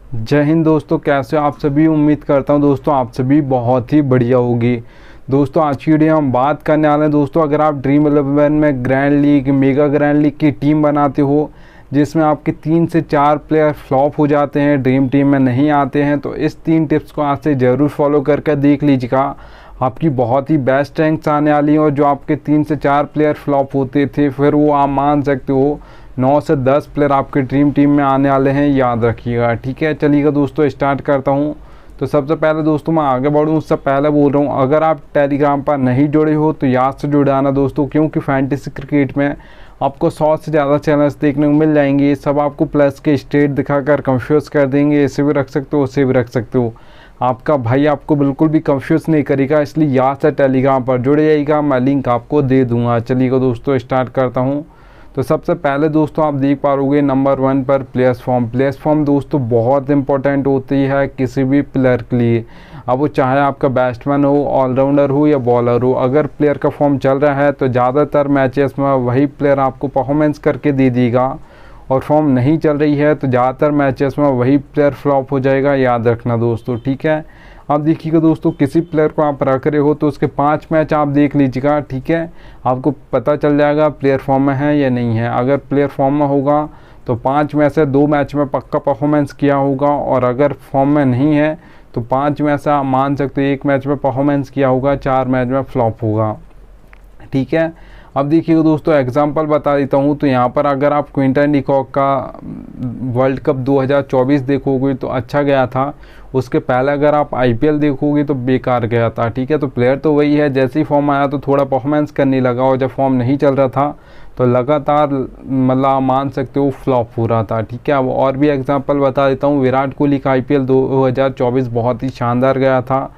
जय हिंद दोस्तों, कैसे हो आप सभी। उम्मीद करता हूं दोस्तों आप सभी बहुत ही बढ़िया होगी। दोस्तों आज की वीडियो हम बात करने वाले हैं दोस्तों, अगर आप ड्रीम 11 में grand league, mega grand league की टीम बनाते हो जिसमें आपके 3 से 4 प्लेयर फ्लॉप हो जाते हैं, ड्रीम टीम में नहीं आते हैं, तो इस 3 टिप्स को आज से ज़रूर फॉलो करके देख लीजिएगा। आपकी बहुत ही बेस्ट रैंक्स आने वाली हैं और जो आपके 3 से 4 प्लेयर फ्लॉप होते थे फिर वो आप मान सकते हो 9 से 10 प्लेयर आपके ड्रीम टीम में आने वाले हैं, याद रखिएगा। ठीक है, चलिएगा दोस्तों स्टार्ट करता हूँ। तो सबसे पहले दोस्तों मैं आगे बढ़ूँ उससे पहले बोल रहा हूँ, अगर आप टेलीग्राम पर नहीं जुड़े हो तो याद से जुड़ाना दोस्तों, क्योंकि फैंटेसी क्रिकेट में आपको 100 से ज़्यादा चैनल्स देखने को मिल जाएंगे। ये सब आपको प्लस के स्टेट दिखाकर कंफ्यूज कर देंगे, इसे भी रख सकते हो उसे भी रख सकते हो। आपका भाई आपको बिल्कुल भी कंफ्यूज नहीं करेगा, इसलिए याद से टेलीग्राम पर जुड़ जाइएगा, मैं लिंक आपको दे दूँगा। चलिएगा दोस्तों स्टार्ट करता हूँ। तो सबसे पहले दोस्तों आप देख पाओगे नंबर 1 पर प्लेयर्स फॉर्म। प्लेयर्स फॉर्म दोस्तों बहुत इंपॉर्टेंट होती है किसी भी प्लेयर के लिए। अब वो चाहे आपका बैट्समैन हो, ऑलराउंडर हो या बॉलर हो, अगर प्लेयर का फॉर्म चल रहा है तो ज़्यादातर मैचेस में वही प्लेयर आपको परफॉर्मेंस करके दे देगा, और फॉर्म नहीं चल रही है तो ज़्यादातर मैचेस में वही प्लेयर फ्लॉप हो जाएगा, याद रखना दोस्तों। ठीक है, अब देखिएगा दोस्तों किसी प्लेयर को आप रख रहे हो तो उसके 5 मैच आप देख लीजिएगा। ठीक है, आपको पता चल जाएगा प्लेयर फॉर्म में है या नहीं है। अगर प्लेयर फॉर्म में होगा तो 5 में से 2 मैच में पक्का परफॉर्मेंस किया होगा, और अगर फॉर्म में नहीं है तो 5 में से आप मान सकते हो 1 मैच में परफॉर्मेंस किया होगा, 4 मैच में फ्लॉप होगा। ठीक है, अब देखिएगा दोस्तों एग्जांपल बता देता हूँ। तो यहाँ पर अगर आप क्विंटन डिकॉक का वर्ल्ड कप 2024 देखोगे तो अच्छा गया था, उसके पहले अगर आप आईपीएल देखोगे तो बेकार गया था। ठीक है, तो प्लेयर तो वही है, जैसे ही फॉर्म आया तो थोड़ा परफॉर्मेंस करने लगा, और जब फॉर्म नहीं चल रहा था तो लगातार मतलब मान सकते हो फ्लॉप हो रहा था। ठीक है, अब और भी एग्जांपल बता देता हूँ। विराट कोहली का आईपीएल 2024 बहुत ही शानदार गया था,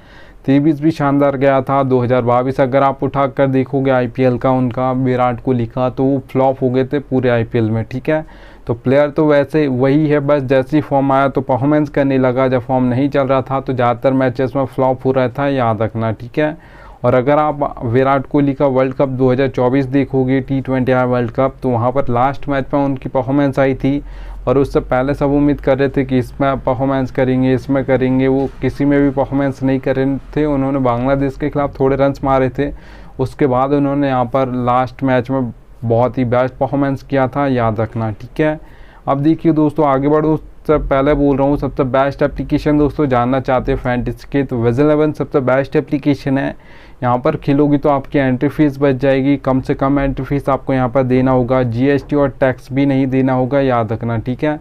23 भी शानदार गया था, 2022 अगर आप उठा कर देखोगे आईपीएल का उनका विराट कोहली का तो वो फ्लॉप हो गए थे पूरे आईपीएल में। ठीक है, तो प्लेयर तो वैसे वही है, बस जैसे ही फॉर्म आया तो परफॉर्मेंस करने लगा, जब फॉर्म नहीं चल रहा था तो ज़्यादातर मैचेस में फ्लॉप हो रहा था, याद रखना। ठीक है, और अगर आप विराट कोहली का वर्ल्ड कप 2024 देखोगे T20 वर्ल्ड कप, तो वहाँ पर लास्ट मैच में उनकी परफॉर्मेंस आई थी, और उससे पहले सब उम्मीद कर रहे थे कि इसमें परफॉर्मेंस करेंगे, इसमें करेंगे, वो किसी में भी परफॉर्मेंस नहीं कर रहे थे। उन्होंने बांग्लादेश के खिलाफ थोड़े रन्स मारे थे, उसके बाद उन्होंने यहाँ पर लास्ट मैच में बहुत ही बेस्ट परफॉर्मेंस किया था, याद रखना। ठीक है, अब देखिए दोस्तों आगे बढ़ो, सबसे पहले बोल रहा हूँ सबसे बेस्ट एप्लीकेशन दोस्तों जानना चाहते हैं फैंटेसी के, तो Viz11 सबसे बेस्ट एप्लीकेशन है। यहाँ पर खेलोगी तो आपकी एंट्री फीस बच जाएगी, कम से कम एंट्री फीस आपको यहाँ पर देना होगा, जीएसटी और टैक्स भी नहीं देना होगा, याद रखना। ठीक है,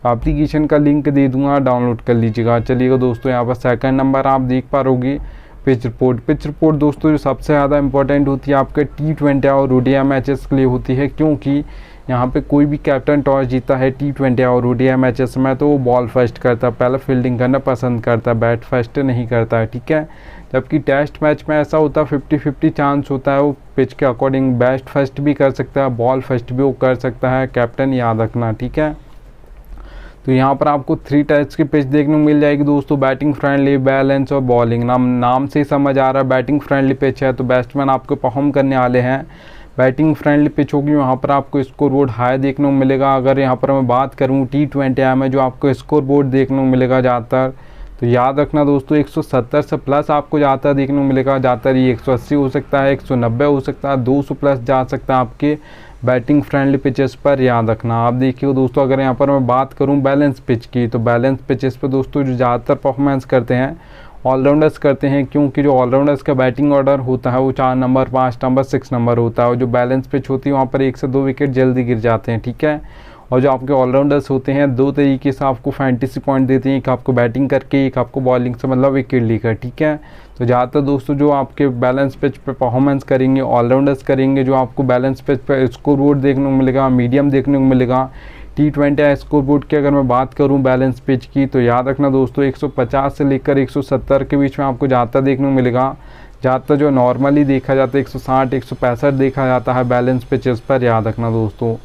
तो एप्लीकेशन का लिंक दे दूँगा, डाउनलोड कर लीजिएगा। चलिएगा दोस्तों यहाँ पर सेकंड नंबर आप देख पा रहोगे पिच रिपोर्ट। पिच रिपोर्ट दोस्तों जो सबसे ज़्यादा इंपॉर्टेंट होती है आपके T20 और ओडीआई मैचेस के लिए होती है, क्योंकि यहाँ पे कोई भी कैप्टन टॉस जीता है T20 और ओडीआई मैचेस में तो वो बॉल फर्स्ट करता है, पहले फील्डिंग करना पसंद करता है, बैट फर्स्ट नहीं करता है। ठीक है, जबकि टेस्ट मैच में ऐसा होता है 50-50 चांस होता है, वो पिच के अकॉर्डिंग बैट फर्स्ट भी कर सकता है, बॉल फर्स्ट भी वो कर सकता है कैप्टन, याद रखना। ठीक है, तो यहाँ पर आपको 3 टाइप्स की पिच देखने को मिल जाएगी दोस्तों, बैटिंग फ्रेंडली, बैलेंस और बॉलिंग। नाम से ही समझ आ रहा है बैटिंग फ्रेंडली पिच है तो बैट्समैन आपको परफॉर्म करने वाले हैं। बैटिंग फ्रेंडली पिच होगी, वहाँ पर आपको स्कोर बोर्ड हाई देखने को मिलेगा। अगर यहाँ पर मैं बात करूँ T20 में जो आपको स्कोर बोर्ड देखने को मिलेगा ज़्यादातर, तो याद रखना दोस्तों 170 से प्लस आपको ज़्यादातर देखने को मिलेगा। ज़्यादातर ये 180 हो सकता है, 190 हो सकता है, 200 प्लस जा सकता है आपके बैटिंग फ्रेंडली पिचेस पर, याद रखना। आप देखिए दोस्तों अगर यहाँ पर मैं बात करूँ बैलेंस पिच की, तो बैलेंस पिचेस पर दोस्तों जो ज़्यादातर परफॉर्मेंस करते हैं ऑलराउंडर्स करते हैं, क्योंकि जो ऑलराउंडर्स का बैटिंग ऑर्डर होता है वो 4 नंबर, 5 नंबर, 6 नंबर होता है, और जो बैलेंस पिच होती है वहाँ पर 1 से 2 विकेट जल्दी गिर जाते हैं। ठीक है, और जो आपके ऑलराउंडर्स होते हैं 2 तरीके से आपको फैंटेसी पॉइंट देते हैं, एक आपको बैटिंग करके, एक आपको बॉलिंग से मतलब विकेट लेकर। ठीक है, तो ज़्यादातर दोस्तों जो आपके बैलेंस पिच पे परफॉर्मेंस करेंगे ऑलराउंडर्स करेंगे, जो आपको बैलेंस पिच पे स्कोर बोर्ड देखने को मिलेगा, मीडियम देखने को मिलेगा। T20 स्कोर बोर्ड की अगर मैं बात करूं बैलेंस पिच की, तो याद रखना दोस्तों 150 से लेकर 170 के बीच में आपको ज़्यादातर देखने को मिलेगा। ज़्यादातर जो नॉर्मली देखा जाता है 160, 165 देखा जाता है बैलेंस पिचेस पर, याद रखना दोस्तों।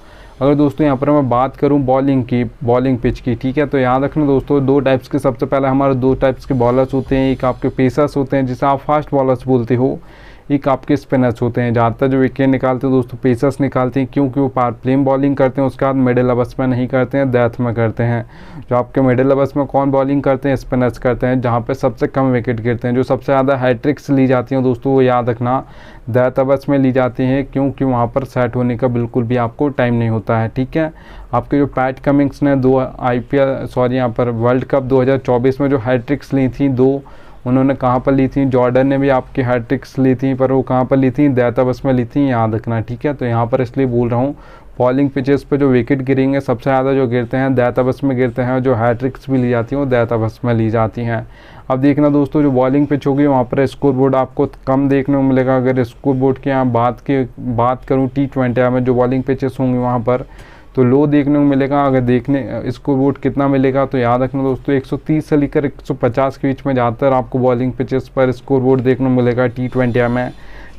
अगर दोस्तों यहाँ पर मैं बात करूँ बॉलिंग पिच की, ठीक है, तो याद रखना दोस्तों 2 टाइप्स के, सबसे पहले हमारे 2 टाइप्स के बॉलर्स होते हैं। एक आपके पेसर्स होते हैं जिसे आप फास्ट बॉलर्स बोलते हो, एक आपके स्पिनर्स होते हैं। ज़्यादातर जो विकेट निकालते हैं दोस्तों पेसर्स निकालते हैं, क्योंकि वो पावर प्ले में बॉलिंग करते हैं, उसके बाद मिडिल ओवर्स में नहीं करते हैं, डेथ में करते हैं। जो आपके मिडिल ओवर्स में कौन बॉलिंग करते हैं, स्पिनर्स करते हैं, जहाँ पे सबसे कम विकेट गिरते हैं। जो सबसे ज़्यादा हैट्रिक्स ली जाती हैं दोस्तों, वो याद रखना डेथ ओवर्स में ली जाती हैं, क्योंकि वहाँ पर सेट होने का बिल्कुल भी आपको टाइम नहीं होता है। ठीक है, आपके जो पैट कमिंग्स ने यहाँ पर वर्ल्ड कप 2024 में जो हैट्रिक्स ली थी दो, उन्होंने कहाँ पर ली थी, जॉर्डन ने भी आपकी हैट्रिक्स ली थी, पर वो कहाँ पर ली थी, डेथ ओवर्स में ली थी, याद रखना। ठीक है, तो यहाँ पर इसलिए बोल रहा हूँ बॉलिंग पिचेस पे जो विकेट गिरेंगे सबसे ज़्यादा जो गिरते हैं डेथ ओवर्स में गिरते हैं, जो हैट्रिक्स भी ली जाती हैं वो डेथ ओवर्स में ली जाती हैं। अब देखना दोस्तों, जो बॉलिंग पिच होगी वहाँ पर स्कोर बोर्ड आपको कम देखने को मिलेगा। अगर स्कोर बोर्ड की यहाँ बात करूँ T20 में जो बॉलिंग पिचेस होंगी वहाँ पर तो लो देखने को मिलेगा। अगर देखने स्कोर बोर्ड कितना मिलेगा तो याद रखना दोस्तों 130 से लेकर 150 के बीच में ज़्यादातर आपको बॉलिंग पिचेस पर स्कोर बोर्ड देखने को मिलेगा। T20 में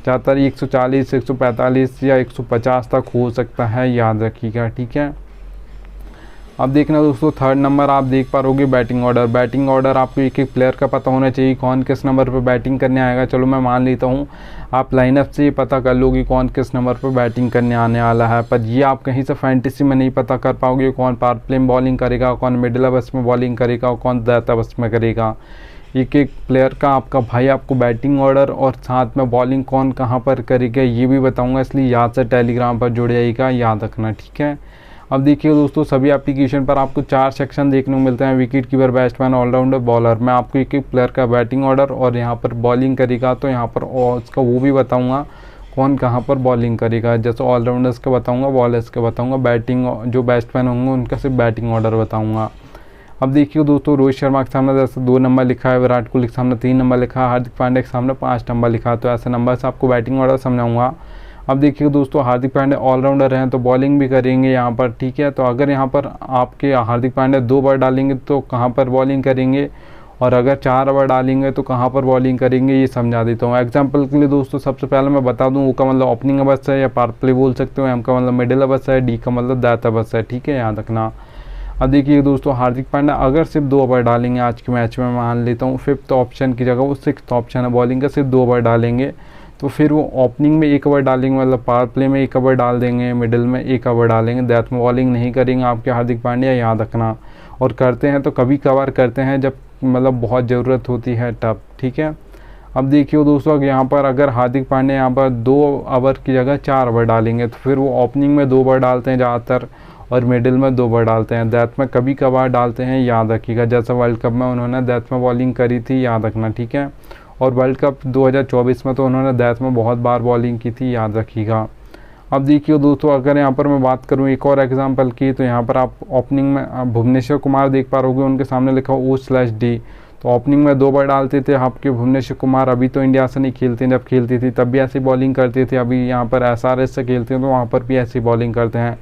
ज़्यादातर 140, 145 या 150 तक हो सकता है, याद रखिएगा। ठीक है, अब देखना दोस्तों थर्ड नंबर आप देख पा रहोगे बैटिंग ऑर्डर। बैटिंग ऑर्डर आपको एक एक प्लेयर का पता होना चाहिए, कौन किस नंबर पर बैटिंग करने आएगा। चलो मैं मान लेता हूँ आप लाइनअप से ये पता कर लोगे कौन किस नंबर पर बैटिंग करने आने वाला है, पर ये आप कहीं से फैंटेसी में नहीं पता कर पाओगे कौन पावर प्ले में बॉलिंग करेगा, कौन मिडिल ओवर्स में बॉलिंग करेगा और कौन डेथ ओवर्स में करेगा। एक एक प्लेयर का आपका भाई आपको बैटिंग ऑर्डर और साथ में बॉलिंग कौन कहाँ पर करेगा ये भी बताऊँगा, इसलिए याद से टेलीग्राम पर जुड़ जाइएगा, याद रखना। ठीक है, अब देखिए दोस्तों सभी एप्लीकेशन पर आपको 4 सेक्शन देखने को मिलते हैं, wicket keeper, batsman, allrounder, bowler. मैं आपको एक एक प्लेयर का बैटिंग ऑर्डर और यहाँ पर बॉलिंग करेगा तो यहाँ पर उसका वो भी बताऊंगा कौन कहाँ पर बॉलिंग करेगा। जैसे ऑलराउंडर्स का बताऊंगा, बॉलर्स का बताऊंगा, बैटिंग जो बैट्समैन होंगे उनका सिर्फ बैटिंग ऑर्डर बताऊँगा। अब देखिए दोस्तों रोहित शर्मा के सामने जैसे 2 नंबर लिखा है, विराट कोहली के सामने 3 नंबर लिखा है, हार्दिक पांड्या के सामने 5 नंबर लिखा है, तो ऐसे नंबर से आपको बैटिंग ऑर्डर समझाऊंगा। अब देखिए दोस्तों हार्दिक पांड्या ऑलराउंडर हैं तो बॉलिंग भी करेंगे यहाँ पर। ठीक है, तो अगर यहाँ पर आपके हार्दिक पांड्या 2 ओवर डालेंगे तो कहाँ पर बॉलिंग करेंगे, और अगर 4 ओवर डालेंगे तो कहाँ पर बॉलिंग करेंगे, ये समझा देता हूँ। एग्जाम्पल के लिए दोस्तों सबसे पहले मैं बता दूँ, ओ का मतलब ओपनिंग ओवर्स है या पावर प्ले बोल सकते हो, एम का मतलब मिडिल ओवर्स है, डी का मतलब डेथ ओवर्स है। ठीक है, याद रखना। अब देखिए दोस्तों हार्दिक पांड्या अगर सिर्फ 2 ओवर डालेंगे आज के मैच में, मान लेता हूँ 5th ऑप्शन की जगह वो 6th ऑप्शन है बॉलिंग का, सिर्फ 2 ओवर डालेंगे तो फिर वो ओपनिंग में 1 ओवर डालेंगे, मतलब पावर प्ले में 1 ओवर डाल देंगे, मिडिल में 1 ओवर डालेंगे, डेथ में बॉलिंग नहीं करेंगे आपके हार्दिक पांड्या, याद रखना। और करते हैं तो कभी कभार करते हैं जब मतलब बहुत ज़रूरत होती है तब। ठीक है, अब देखिए दोस्तों यहाँ पर अगर हार्दिक पांड्या यहाँ पर 2 ओवर की जगह 4 ओवर डालेंगे तो फिर वो ओपनिंग में 2 ओवर डालते हैं ज़्यादातर और मिडिल में 2 ओवर डालते हैं, डेथ में कभी कभार डालते हैं, याद रखिएगा। जैसे वर्ल्ड कप में उन्होंने डेथ में बॉलिंग करी थी, याद रखना। ठीक है, और वर्ल्ड कप 2024 में तो उन्होंने डेथ में बहुत बार बॉलिंग की थी, याद रखिएगा। अब देखिए दोस्तों अगर यहाँ पर मैं बात करूँ एक और एग्जांपल की, तो यहाँ पर आप ओपनिंग में भुवनेश्वर कुमार देख पा रहोगे, उनके सामने लिखा O/D। तो ओपनिंग में 2 ओवर डालते थे आपके भुवनेश्वर कुमार, अभी तो इंडिया से नहीं खेलते, जब खेलती थी तब भी ऐसी बॉलिंग करते थे, अभी यहाँ पर SRH से खेलते हैं तो वहाँ पर भी ऐसी बॉलिंग करते हैं।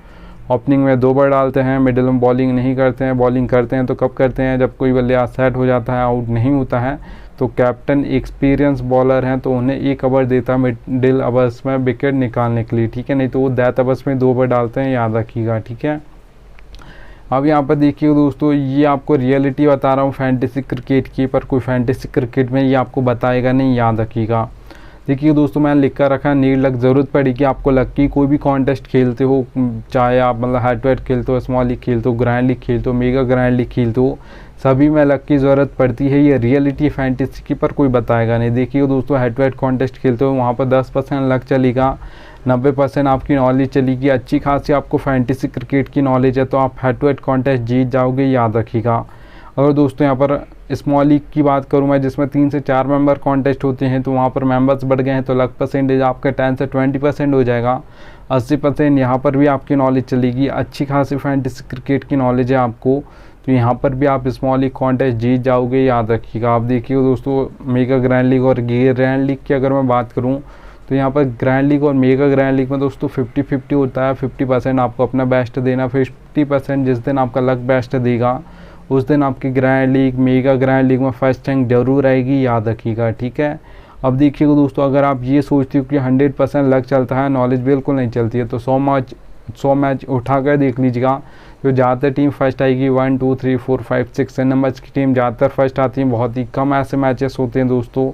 ओपनिंग में 2 ओवर डालते हैं, मिडिल में बॉलिंग नहीं करते हैं, बॉलिंग करते हैं तो कब करते हैं, जब कोई बल्लेबाज सेट हो जाता है, आउट नहीं होता है, तो कैप्टन एक्सपीरियंस बॉलर हैं तो उन्हें 1 ओवर देता है मिडिल ओवर्स में विकेट निकालने के लिए। ठीक है, नहीं तो वो डेथ ओवर्स में 2 ओवर डालते हैं, याद रखिएगा। ठीक है, अब यहाँ पर देखिए दोस्तों ये आपको रियलिटी बता रहा हूँ फैंटेसी क्रिकेट की, पर कोई फैंटेसी क्रिकेट में ये आपको बताएगा नहीं, याद रखिएगा। देखिए दोस्तों मैंने लिख कर रखा है नीड लक, ज़रूरत पड़ेगी आपको लक की। कोई भी कॉन्टेस्ट खेलते हो, चाहे आप मतलब हेड टू हेड खेलते हो, स्मॉल लीग खेलते हो, ग्रैंड लीग खेलते हो, मेगा ग्रैंड लीग खेलते हो, सभी में लक की ज़रूरत पड़ती है। ये रियलिटी फैंटेसी की पर कोई बताएगा नहीं। देखिए दोस्तों हेड टू हेड कॉन्टेस्ट खेलते हो वहाँ पर 10% लक चलेगा, 90% आपकी नॉलेज चलेगी। अच्छी खासी आपको फैंटेसी क्रिकेट की नॉलेज है तो आप हेड टू हेड कॉन्टेस्ट जीत जाओगे, याद रखिएगा। अगर दोस्तों यहाँ पर स्मॉल लीग की बात करूँ मैं, जिसमें 3 से 4 मेंबर कॉन्टेस्ट होते हैं, तो वहाँ पर मेंबर्स बढ़ गए हैं तो लक परसेंटेज आपका 10 से 20% हो जाएगा। 80% यहाँ पर भी आपकी नॉलेज चलेगी। अच्छी खासी फैंटेसी क्रिकेट की नॉलेज है आपको, तो यहाँ पर भी आप स्मॉल लीग कॉन्टेस्ट जीत जाओगे, याद रखिएगा। आप देखिए दोस्तों मेगा ग्रैंड लीग और ग्रैंड लीग की अगर मैं बात करूँ तो यहाँ पर ग्रैंड लीग और मेगा ग्रैंड लीग में दोस्तों 50-50 होता है। 50% आपको अपना बेस्ट देना, 50% जिस दिन आपका लक बेस्ट देगा उस दिन आपकी grand league mega grand league में फर्स्ट रैंक जरूर आएगी, याद रखिएगा। ठीक है, अब देखिए दोस्तों अगर आप ये सोचते हो कि 100% लक चलता है, नॉलेज बिल्कुल नहीं चलती है, तो 100 मैच उठा कर देख लीजिएगा। जो ज़्यादातर टीम फर्स्ट आएगी 1 2 3 4 5 6 नंबर्स की टीम ज़्यादातर फर्स्ट आती है। बहुत ही कम ऐसे मैचेस होते हैं दोस्तों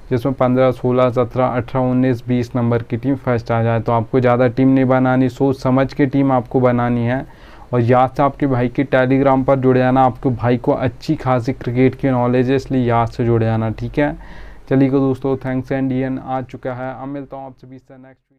जिसमें 15, 16, 17, 18, 19, 20 नंबर की टीम फर्स्ट आ जाए। तो आपको ज़्यादा टीम नहीं बनानी, सोच समझ के टीम आपको बनानी है। और याद से आपके भाई के टेलीग्राम पर जुड़ जाना। आपके भाई को अच्छी खासी क्रिकेट की नॉलेज है, इसलिए याद से जुड़ जाना, ठीक है। चलिए दोस्तों, थैंक्स एंड आ चुका है। अब मिलता हूँ आपसे 20 से नेक्स्ट